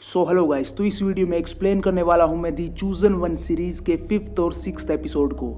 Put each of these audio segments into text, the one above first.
So hello guys, तो इस video में एक्सप्लेन करने वाला हूं मैं दी चूजन वन सीरीज के 5th और 6th एपिसोड को।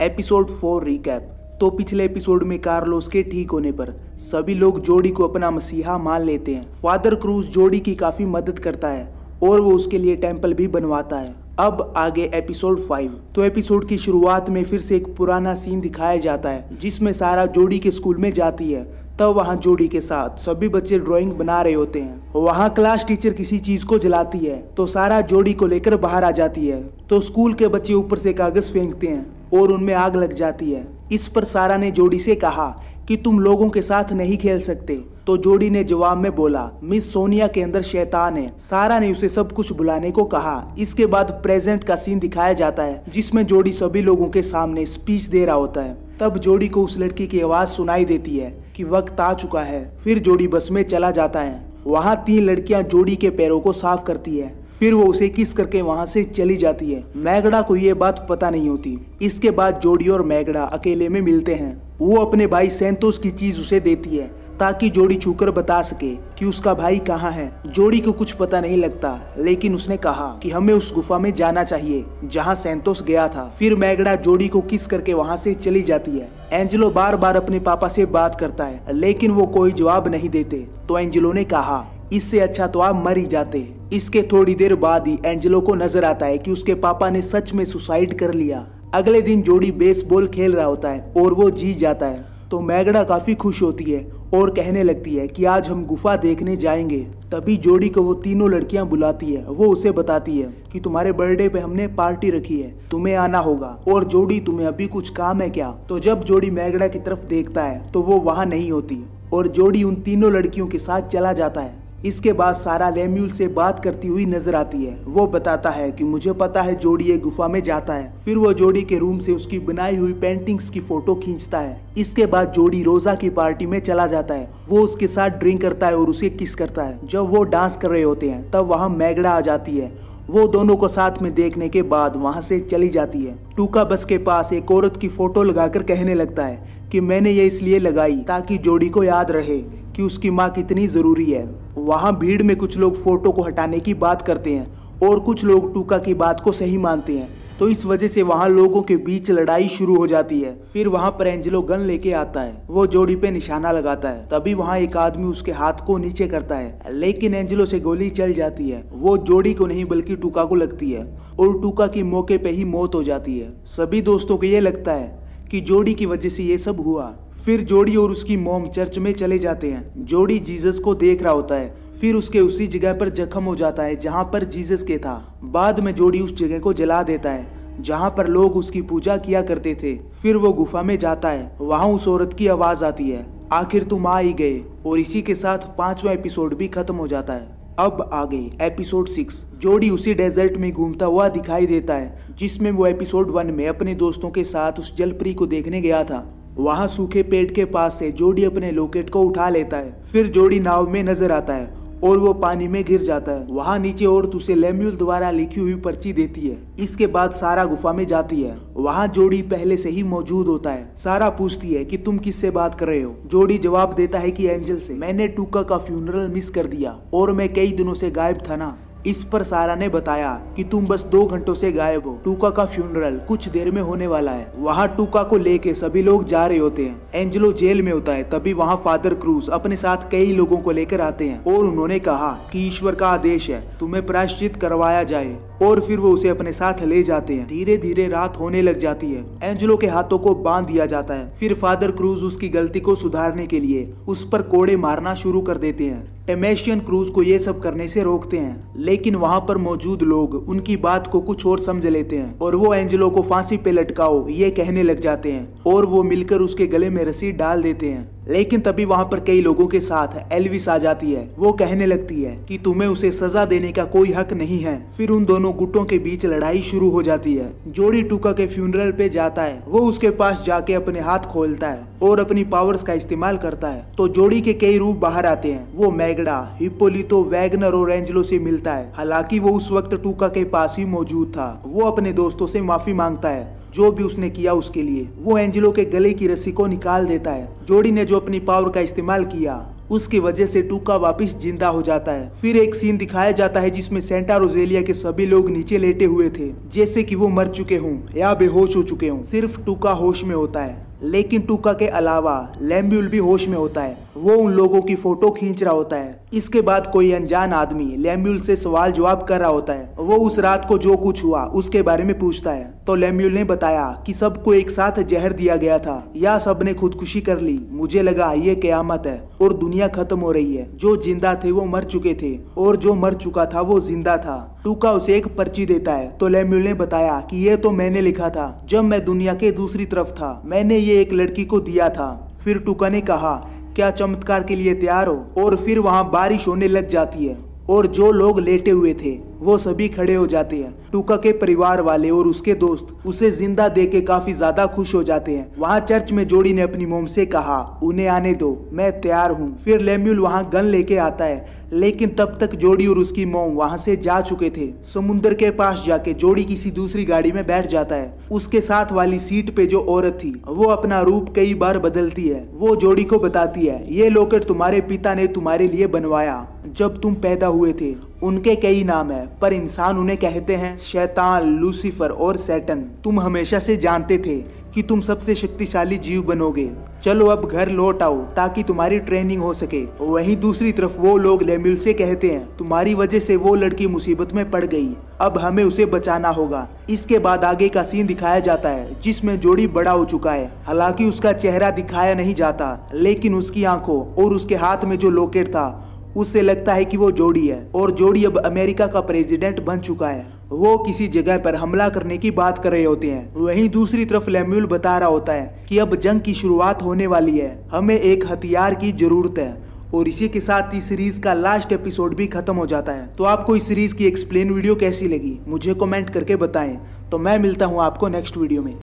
Episode 4 recap. तो पिछले एपिसोड में कार्लोस के ठीक होने पर सभी लोग जोडी को अपना मसीहा मान लेते हैं। फादर क्रूज जोडी की काफी मदद करता है और वो उसके लिए टेंपल भी बनवाता है। अब आगे एपिसोड 5। तो एपिसोड की शुरुआत में फिर से एक पुराना सीन दिखाया जाता है जिसमें सारा जोडी के स्कूल में जाती है। तब वहाँ जोडी के साथ सभी बच्चे ड्राइंग बना रहे होते हैं। वहाँ क्लास टीचर किसी चीज को जलाती है तो सारा जोडी को लेकर बाहर आ जाती है। तो स्कूल के बच्चे ऊपर से कागज फेंकते हैं और उनमें आग लग जाती है। इस पर सारा ने जोडी से कहा कि तुम लोगों के साथ नहीं खेल सकते। तो जोडी ने जवाब में बोला, मिस सोनिया के अंदर शैतान है। सारा ने उसे सब कुछ बुलाने को कहा। इसके बाद प्रेजेंट का सीन दिखाया जाता है जिसमें जोडी सभी लोगों के सामने स्पीच दे रहा होता है। तब जोडी को उस लड़की की आवाज सुनाई देती है कि वक्त आ चुका है। फिर जोडी बस में चला जाता है। वहाँ 3 लड़कियां जोडी के पैरों को साफ करती है। फिर वो उसे किस करके वहाँ से चली जाती है। मैगडा को ये बात पता नहीं होती। इसके बाद जोडी और मैगडा अकेले में मिलते हैं। वो अपने भाई सैंतोस की चीज उसे देती है ताकि जोडी छूकर बता सके कि उसका भाई कहाँ है। जोडी को कुछ पता नहीं लगता, लेकिन उसने कहा कि हमें उस गुफा में जाना चाहिए जहाँ सैंतोस गया था। फिर मैगडा जोडी को किस करके वहाँ से चली जाती है। एंजेलो बार बार अपने पापा से बात करता है लेकिन वो कोई जवाब नहीं देते। तो एंजेलो ने कहा, इससे अच्छा तो आप मर ही जाते। इसके थोड़ी देर बाद ही एंजेलो को नजर आता है कि उसके पापा ने सच में सुसाइड कर लिया। अगले दिन जोडी बेसबॉल खेल रहा होता है और वो जीत जाता है। तो मैगडा काफी खुश होती है और कहने लगती है कि आज हम गुफा देखने जाएंगे। तभी जोडी को वो तीनों लड़कियां बुलाती है। वो उसे बताती है कि तुम्हारे बर्थडे पे हमने पार्टी रखी है, तुम्हें आना होगा। और जोडी, तुम्हें अभी कुछ काम है क्या? तो जब जोडी मैगडा की तरफ देखता है तो वो वहाँ नहीं होती और जोडी उन तीनों लड़कियों के साथ चला जाता है। इसके बाद सारा लेम्यूल से बात करती हुई नजर आती है। वो बताता है कि मुझे पता है जोडी ये गुफा में जाता है। फिर वो जोडी के रूम से उसकी बनाई हुई पेंटिंग्स की फोटो खींचता है। इसके बाद जोडी रोजा की पार्टी में चला जाता है। वो उसके साथ ड्रिंक करता है और उसे किस करता है। जब वो डांस कर रहे होते हैं तब वहाँ मैगडा आ जाती है। वो दोनों को साथ में देखने के बाद वहाँ से चली जाती है। टूका बस के पास एक औरत की फोटो लगाकर कहने लगता है कि मैंने ये इसलिए लगाई ताकि जोडी को याद रहे कि उसकी माँ कितनी जरूरी है। वहाँ भीड़ में कुछ लोग फोटो को हटाने की बात करते हैं और कुछ लोग टूका की बात को सही मानते हैं। तो इस वजह से वहाँ लोगों के बीच लड़ाई शुरू हो जाती है। फिर वहाँ पर एंजेलो गन लेके आता है। वो जोडी पे निशाना लगाता है। तभी वहाँ एक आदमी उसके हाथ को नीचे करता है, लेकिन एंजेलो से गोली चल जाती है। वो जोडी को नहीं बल्कि टूका को लगती है और टूका की मौके पे ही मौत हो जाती है। सभी दोस्तों को ये लगता है कि जोडी की वजह से ये सब हुआ। फिर जोडी और उसकी मॉम चर्च में चले जाते हैं। जोडी जीसस को देख रहा होता है। फिर उसके उसी जगह पर जख्म हो जाता है जहाँ पर जीसस के था। बाद में जोडी उस जगह को जला देता है जहाँ पर लोग उसकी पूजा किया करते थे। फिर वो गुफा में जाता है। वहाँ उस औरत की आवाज आती है, आखिर तुम आ ही गए। और इसी के साथ 5वां एपिसोड भी खत्म हो जाता है। अब आगे एपिसोड 6। जोडी उसी डेजर्ट में घूमता हुआ दिखाई देता है जिसमें वो एपिसोड 1 में अपने दोस्तों के साथ उस जलपरी को देखने गया था। वहाँ सूखे पेड़ के पास से जोडी अपने लॉकेट को उठा लेता है। फिर जोडी नाव में नजर आता है और वो पानी में गिर जाता है। वहाँ नीचे औरत उसे लेम्यूल द्वारा लिखी हुई पर्ची देती है। इसके बाद सारा गुफा में जाती है। वहाँ जोडी पहले से ही मौजूद होता है। सारा पूछती है कि तुम किससे बात कर रहे हो? जोडी जवाब देता है कि एंजल से। मैंने टूका का फ्यूनरल मिस कर दिया और मैं कई दिनों से गायब था ना। इस पर सारा ने बताया कि तुम बस 2 घंटों से गायब हो। टूका का फ्यूनरल कुछ देर में होने वाला है। वहाँ टूका को लेके सभी लोग जा रहे होते हैं। एंजेलो जेल में होता है। तभी वहाँ फादर क्रूज अपने साथ कई लोगों को लेकर आते हैं और उन्होंने कहा कि ईश्वर का आदेश है तुम्हें प्रायश्चित करवाया जाए। और फिर वो उसे अपने साथ ले जाते हैं। धीरे धीरे रात होने लग जाती है। एंजेलो के हाथों को बांध दिया जाता है। फिर फादर क्रूज उसकी गलती को सुधारने के लिए उस पर कोड़े मारना शुरू कर देते हैं। टेमेशियन क्रूज को ये सब करने से रोकते हैं, लेकिन वहाँ पर मौजूद लोग उनकी बात को कुछ और समझ लेते हैं और वो एंजेलो को फांसी पे लटकाओ ये कहने लग जाते हैं और वो मिलकर उसके गले में रस्सी डाल देते हैं। लेकिन तभी वहाँ पर कई लोगों के साथ एल्विस आ जाती है। वो कहने लगती है कि तुम्हें उसे सजा देने का कोई हक नहीं है। फिर उन दोनों गुटों के बीच लड़ाई शुरू हो जाती है। जोडी टूका के फ्यूनरल पे जाता है। वो उसके पास जाके अपने हाथ खोलता है और अपनी पावर्स का इस्तेमाल करता है। तो जोडी के कई रूप बाहर आते हैं। वो मैगडा, हिप्पोलितो, वैगनर और एंजेलो से मिलता है। हालांकि वो उस वक्त टूका के पास ही मौजूद था। वो अपने दोस्तों से माफी मांगता है जो भी उसने किया उसके लिए। वो एंजेलो के गले की रस्सी को निकाल देता है। जोडी ने जो अपनी पावर का इस्तेमाल किया उसकी वजह से टूका वापस जिंदा हो जाता है। फिर एक सीन दिखाया जाता है जिसमें सेंटा रोजेलिया के सभी लोग नीचे लेटे हुए थे, जैसे कि वो मर चुके हों या बेहोश हो चुके हों। सिर्फ टूका होश में होता है, लेकिन टूका के अलावा लैम्यूल भी होश में होता है। वो उन लोगों की फोटो खींच रहा होता है। इसके बाद कोई अनजान आदमी लैम्यूल से सवाल जवाब कर रहा होता है। वो उस रात को जो कुछ हुआ उसके बारे में पूछता है, तो लैम्यूल ने बताया कि सबको एक साथ जहर दिया गया था या सबने खुदकुशी कर ली। मुझे लगा ये क़यामत है और दुनिया खत्म हो रही है। जो जिंदा थे वो मर चुके थे और जो मर चुका था वो जिंदा था। टूका उसे एक पर्ची देता है, तो लैम्यूल ने बताया कि ये तो मैंने लिखा था जब मैं दुनिया के दूसरी तरफ था। मैंने ये एक लड़की को दिया था। फिर टूका ने कहा, क्या चमत्कार के लिए तैयार हो? और फिर वहाँ बारिश होने लग जाती है और जो लोग लेटे हुए थे वो सभी खड़े हो जाते हैं। टूका के परिवार वाले और उसके दोस्त उसे जिंदा देख के काफी ज्यादा खुश हो जाते हैं। वहाँ चर्च में जोड़ी ने अपनी मोम से कहा, उन्हें आने दो, मैं तैयार हूँ। फिर लैम्यूल वहाँ गन लेके आता है, लेकिन तब तक जोड़ी और उसकी मोम वहाँ से जा चुके थे। समुद्र के पास जाके जोड़ी किसी दूसरी गाड़ी में बैठ जाता है। उसके साथ वाली सीट पे जो औरत थी वो अपना रूप कई बार बदलती है। वो जोड़ी को बताती है, ये लॉकेट तुम्हारे पिता ने तुम्हारे लिए बनवाया जब तुम पैदा हुए थे। उनके कई नाम है, पर इंसान उन्हें कहते हैं शैतान, लूसीफर और सैटन। तुम हमेशा से जानते थे कि तुम सबसे शक्तिशाली जीव बनोगे। चलो अब घर लौट आओ ताकि तुम्हारी ट्रेनिंग हो सके। वहीं दूसरी तरफ वो लोग लैम्यूल से कहते हैं, तुम्हारी वजह से वो लड़की मुसीबत में पड़ गई, अब हमें उसे बचाना होगा। इसके बाद आगे का सीन दिखाया जाता है जिसमें जोड़ी बड़ा हो चुका है। हालांकि उसका चेहरा दिखाया नहीं जाता, लेकिन उसकी आंखों और उसके हाथ में जो लॉकेट था उससे लगता है कि वो जोड़ी है और जोड़ी अब अमेरिका का प्रेसिडेंट बन चुका है। वो किसी जगह पर हमला करने की बात कर रहे होते हैं। वहीं दूसरी तरफ लैम्यूल बता रहा होता है कि अब जंग की शुरुआत होने वाली है, हमें एक हथियार की जरूरत है। और इसी के साथ इस सीरीज का लास्ट एपिसोड भी खत्म हो जाता है। तो आपको इस सीरीज की एक्सप्लेन वीडियो कैसी लगी मुझे कमेंट करके बताएं। तो मैं मिलता हूँ आपको नेक्स्ट वीडियो में।